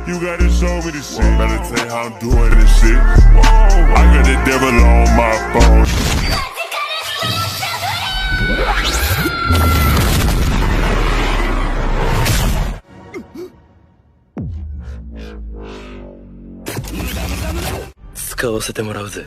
You gotta show me the shit. Better tell you how I'm doing this shit. I got the devil on my phone.使わせてもらうぜ。